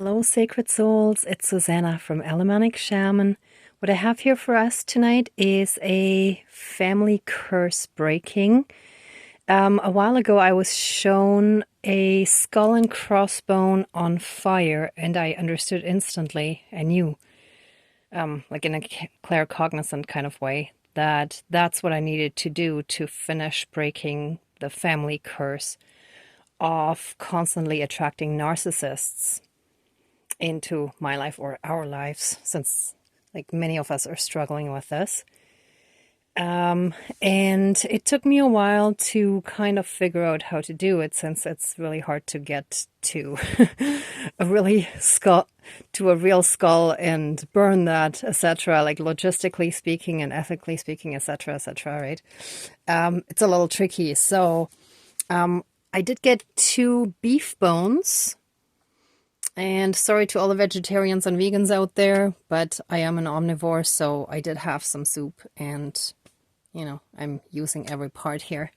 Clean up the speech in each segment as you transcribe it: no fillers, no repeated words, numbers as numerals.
Hello, Sacred Souls. It's Susanna from Alamanic Shaman. What I have here for us tonight is a family curse breaking. A while ago, I was shown a skull and crossbone on fire, and I understood instantly. I knew, like in a claircognizant kind of way, that that's what I needed to do to finish breaking the family curse of constantly attracting narcissists into my life or our lives, since like many of us are struggling with this. And it took me a while to kind of figure out how to do it, since it's really hard to get to a real skull and burn that, etc. Like logistically speaking and ethically speaking, etc., right? It's a little tricky. So I did get 2 beef bones. And sorry to all the vegetarians and vegans out there, but I am an omnivore, so I did have some soup, and I'm using every part here.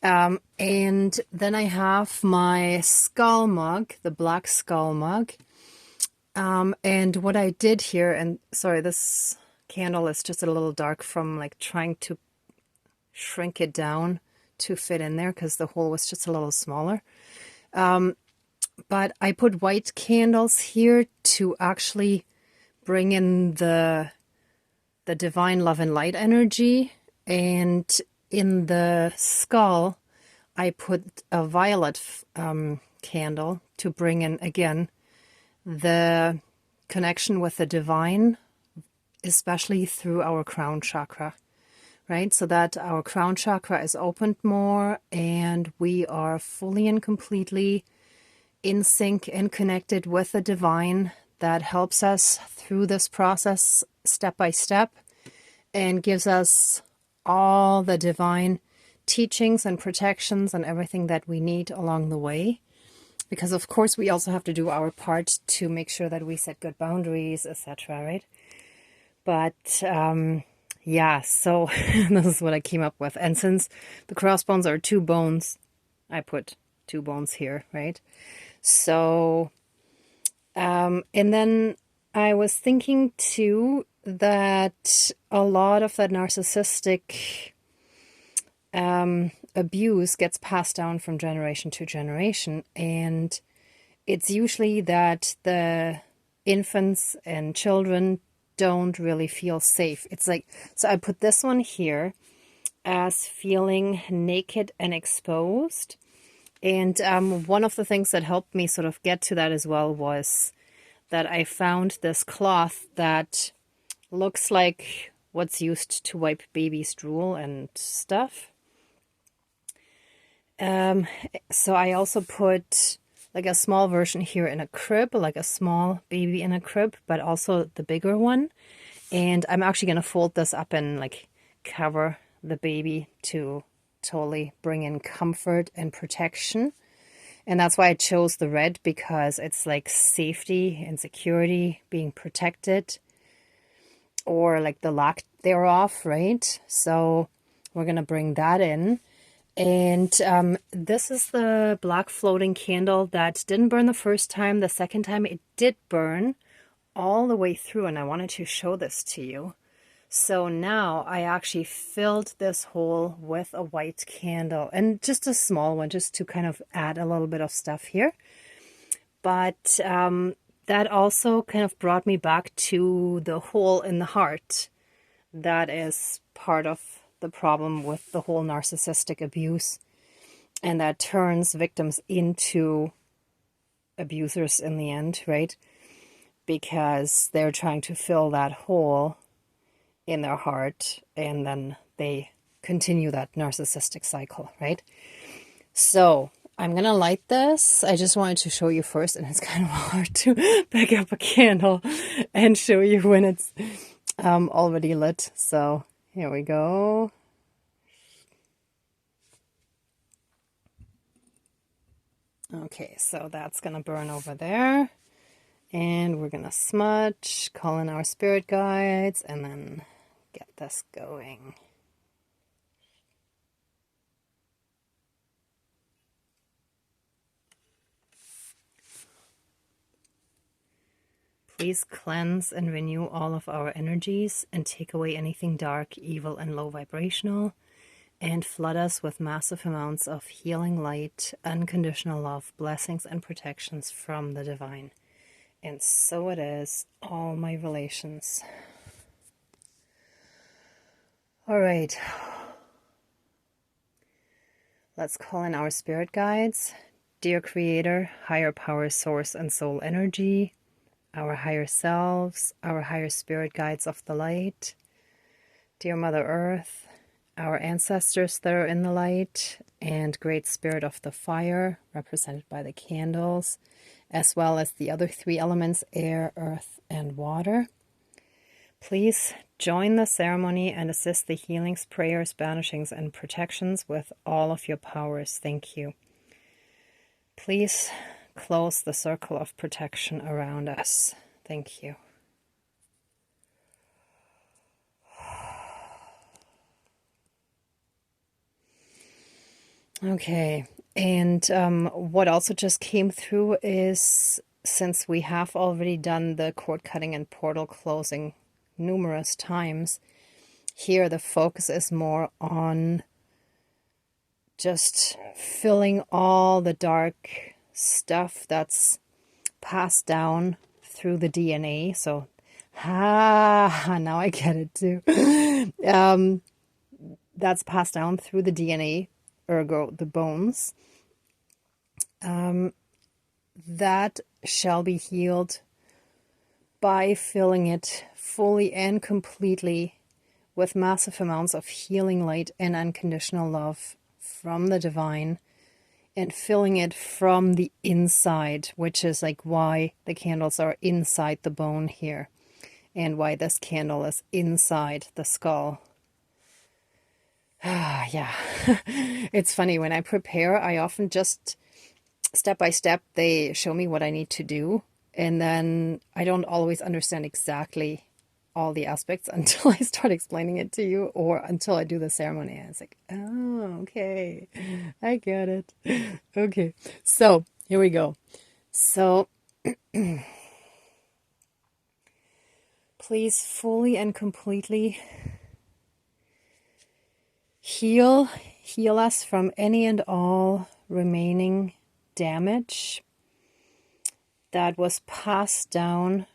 And then I have my skull mug, the black skull mug. And what I did here, and sorry, this candle is just a little dark from like trying to shrink it down to fit in there because the hole was just a little smaller. But I put white candles here to actually bring in the divine love and light energy. And in the skull, I put a violet candle to bring in, again, the connection with the divine, especially through our crown chakra, right? So that our crown chakra is opened more and we are fully and completely in sync and connected with the divine that helps us through this process step by step and gives us all the divine teachings and protections and everything that we need along the way. Because of course we also have to do our part to make sure that we set good boundaries, etc., right? But yeah, so this is what I came up with. And since the crossbones are 2 bones, I put 2 bones here, right? So, and then I was thinking too that a lot of that narcissistic abuse gets passed down from generation to generation. And it's usually that the infants and children don't really feel safe. It's like, so I put this one here as feeling naked and exposed. And one of the things that helped me sort of get to that as well was that I found this cloth that looks like what's used to wipe baby's drool and stuff. So I also put like a small version here in a crib, like a small baby in a crib, but also the bigger one. And I'm actually going to fold this up and like cover the baby to totally bring in comfort and protection. And that's why I chose the red, because it's like safety and security, being protected, or like the lack thereof, right? So we're going to bring that in. And this is the black floating candle that didn't burn the first time. The second time it did burn all the way through, and I wanted to show this to you. So now I actually filled this hole with a white candle, and just a small one, just to kind of add a little bit of stuff here. But that also kind of brought me back to the hole in the heart. That is part of the problem with the whole narcissistic abuse, and that turns victims into abusers in the end, right? Because they're trying to fill that hole in their heart, and then they continue that narcissistic cycle, right? So I'm gonna light this. I just wanted to show you first, and it's kind of hard to pick up a candle and show you when it's already lit. So here we go. Okay, so that's gonna burn over there. And we're gonna smudge, call in our spirit guides, and then get this going. Please cleanse and renew all of our energies and take away anything dark, evil, and low vibrational, and flood us with massive amounts of healing light, unconditional love, blessings, and protections from the divine. And so it is, all my relations. All right. Let's call in our spirit guides. Dear Creator, higher power, source, and soul energy, our higher selves, our higher spirit guides of the light, dear Mother Earth, our ancestors that are in the light, and Great Spirit of the fire, represented by the candles, as well as the other three elements, air, earth, and water. Please join the ceremony and assist the healings, prayers, banishings, and protections with all of your powers. Thank you. Please close the circle of protection around us. Thank you. Okay, and what also just came through is, since we have already done the cord cutting and portal closing numerous times, here the focus is more on just filling all the dark stuff that's passed down through the DNA. So, now I get it too. That's passed down through the DNA, ergo the bones. That shall be healed by filling it fully and completely with massive amounts of healing light and unconditional love from the divine, and filling it from the inside, which is like why the candles are inside the bone here, and why this candle is inside the skull. Yeah. It's funny, when I prepare, I often just step by step, they show me what I need to do, and then I don't always understand exactly all the aspects until I start explaining it to you, or until I do the ceremony. And it's like, oh, okay, I get it. Okay, so here we go. So please fully and completely heal us from any and all remaining damage that was passed down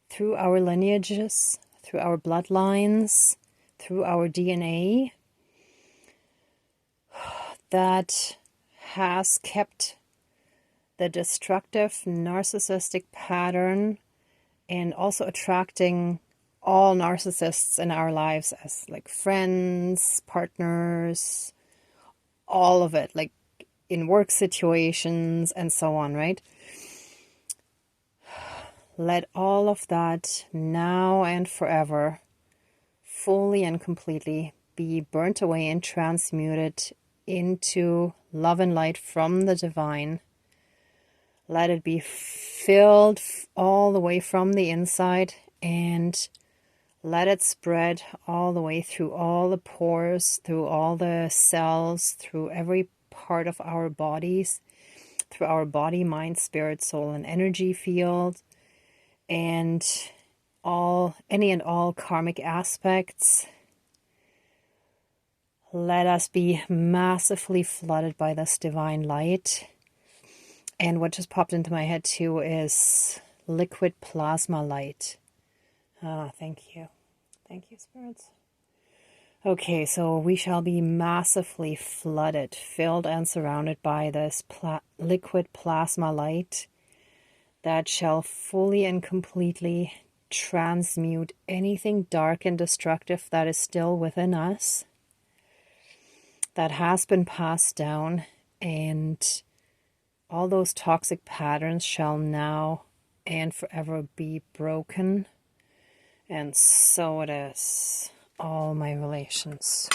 through our lineages, through our bloodlines, through our DNA, that has kept the destructive narcissistic pattern, and also attracting all narcissists in our lives as like friends, partners, all of it, like in work situations and so on, right? Let all of that now and forever fully and completely be burnt away and transmuted into love and light from the divine. Let it be filled all the way from the inside, and let it spread all the way through all the pores, through all the cells, through every part of our bodies, through our body, mind, spirit, soul, and energy field, and any and all karmic aspects. Let us be massively flooded by this divine light. And what just popped into my head too is liquid plasma light. Thank you. Thank you, spirits. Okay, so we shall be massively flooded, filled and surrounded by this liquid plasma light that shall fully and completely transmute anything dark and destructive that is still within us, that has been passed down, and all those toxic patterns shall now and forever be broken. And so it is. All my relations.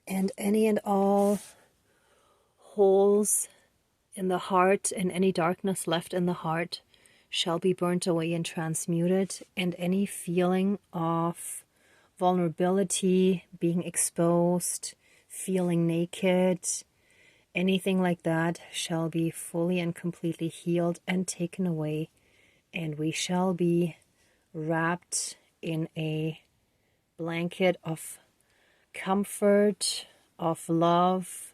And any and all holes in the heart, and any darkness left in the heart shall be burnt away and transmuted, and any feeling of vulnerability, being exposed, feeling naked, anything like that shall be fully and completely healed and taken away, and we shall be wrapped in a blanket of comfort, of love,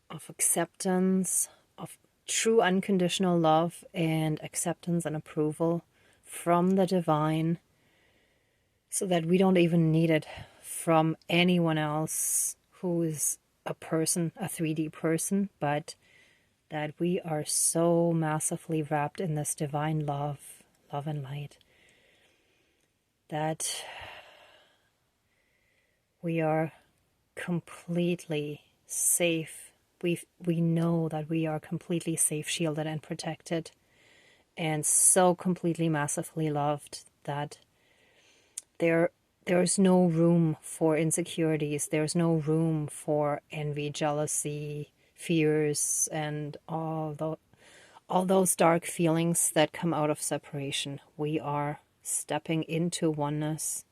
of acceptance, of true unconditional love and acceptance and approval from the divine, so that we don't even need it from anyone else who is a person, a 3D person, but that we are so massively wrapped in this divine love and light, that we are completely safe. We know that we are completely safe, shielded, and protected, and so completely massively loved that there's no room for insecurities. There's no room for envy, jealousy, fears, and all those dark feelings that come out of separation. We are stepping into oneness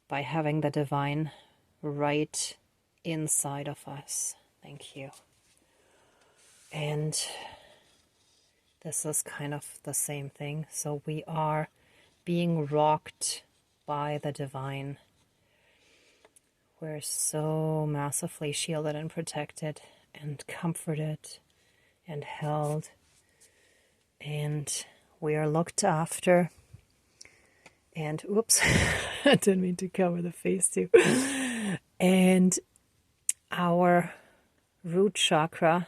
by having the divine right inside of us. Thank you. And this is kind of the same thing. So we are being rocked by the divine. We're so massively shielded and protected and comforted and held. And we are looked after. And oops, I didn't mean to cover the face too. And our root chakra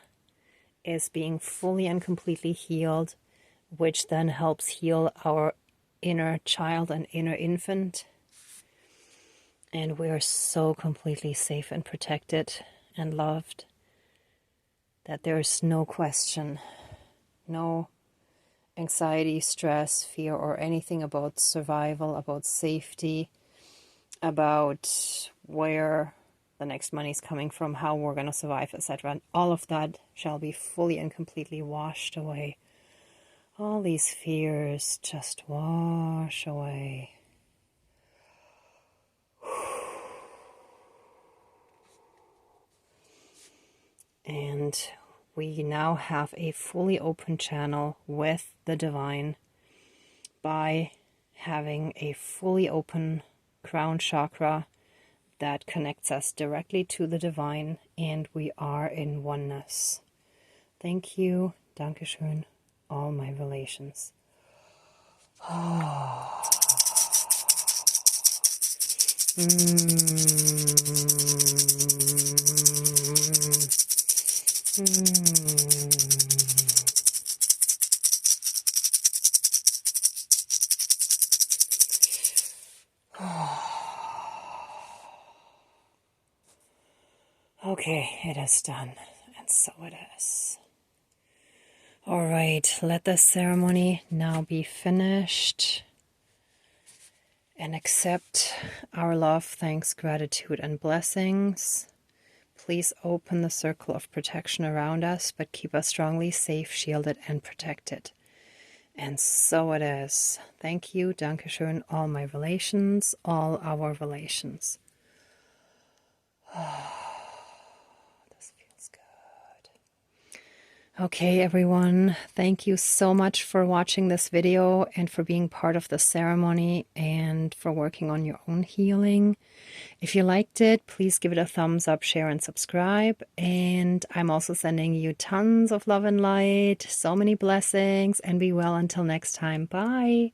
is being fully and completely healed, which then helps heal our inner child and inner infant. And we are so completely safe and protected and loved that there's no question, no anxiety, stress, fear, or anything about survival, about safety, about where the next money is coming from, how we're going to survive, etc. And all of that shall be fully and completely washed away. All these fears just wash away. And we now have a fully open channel with the divine by having a fully open crown chakra that connects us directly to the divine, and we are in oneness. Thank you. Dankeschön. All my relations. Oh. Okay, it is done, and so it is. All right, let the ceremony now be finished, and accept our love, thanks, gratitude, and blessings. Please open the circle of protection around us, but keep us strongly safe, shielded, and protected. And so it is. Thank you, Dankeschön, all my relations, all our relations. This feels good. Okay, everyone, thank you so much for watching this video and for being part of the ceremony and for working on your own healing. If you liked it, please give it a thumbs up, share, and subscribe. And I'm also sending you tons of love and light, so many blessings, and be well until next time. Bye.